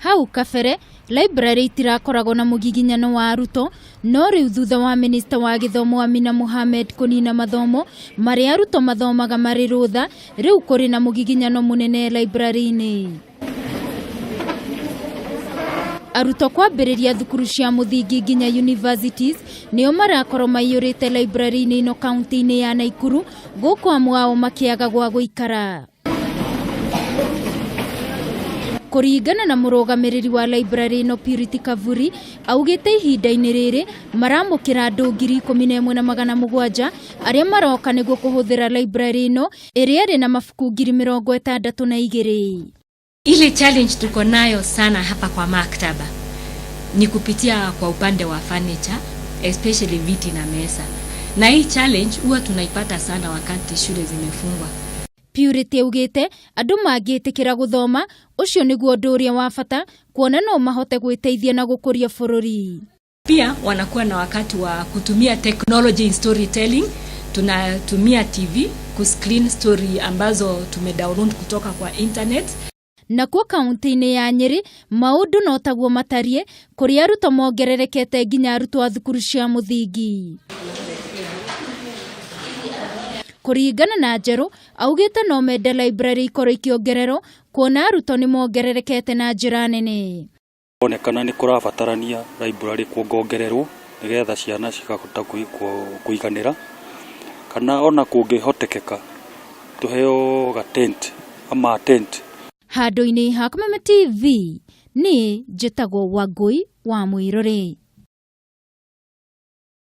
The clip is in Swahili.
Hau kabere, library itirakoragwo na mugiginyano wa arutwo, no riu thutha wa minista wa githomo Amina Mohamed kunina mathomo mari arutwo mathomaga mari rutha, riu kuri na mugiginyano munene library-ini. Arutwo kwambĩrĩria thukuru cia mũthingi nginya universities nĩo marakorwo maiyũrĩte library-ini ino kaunti-ini ya Nakuru, gũkũ amwe ao makĩaga gwa gũikara. Kũringana na mũrũgamĩrĩri wa library ino Purity Kavuri, augĩte ihinda-inĩ rĩrĩ maramũkĩra andũ 11,700 arĩa maroka nĩguo kũhũthĩra library ino ĩrĩa ĩrĩ na mabuku 62,000. Ile challenge tuko nayo sana hapa kwa maktaba ni kupitia kwa upande wa furniture, especially viti na meza. Na hii challenge huwa tunaipata sana wakati shule zimefungwa. Purity augĩte andũ mangĩtĩkĩra gũthoma, ũcio nĩguo ũndũ ũrĩa wa bata, kuona no mahote gwĩteithia na gũkũria bũrũri. Pia wanakuwa na wakati wa kutumia technology in storytelling. Tunatumia TV kuscreen story ambazo tumedownload kutoka kwa internet. Na kwa kaunti-ini ya Nyeri, maundu no taguo matarie kuri arutwo mongererekete nginya arutwo a thukuru cia mũthingi. Kuringana na Njeru, augĩte no mende library ikorwo ikiongererwo, kuona arutwo ni mongererekete na njira nene. Onekana ni kurabatarania library kuongererwo nigetha ciana cikahota kuiganira, kana ona kũngĩhotekeka tuheo ga tent ama tent. Handũ-inĩ ha Kameme TV, ni njĩtagwo Wangui wa Mwirore.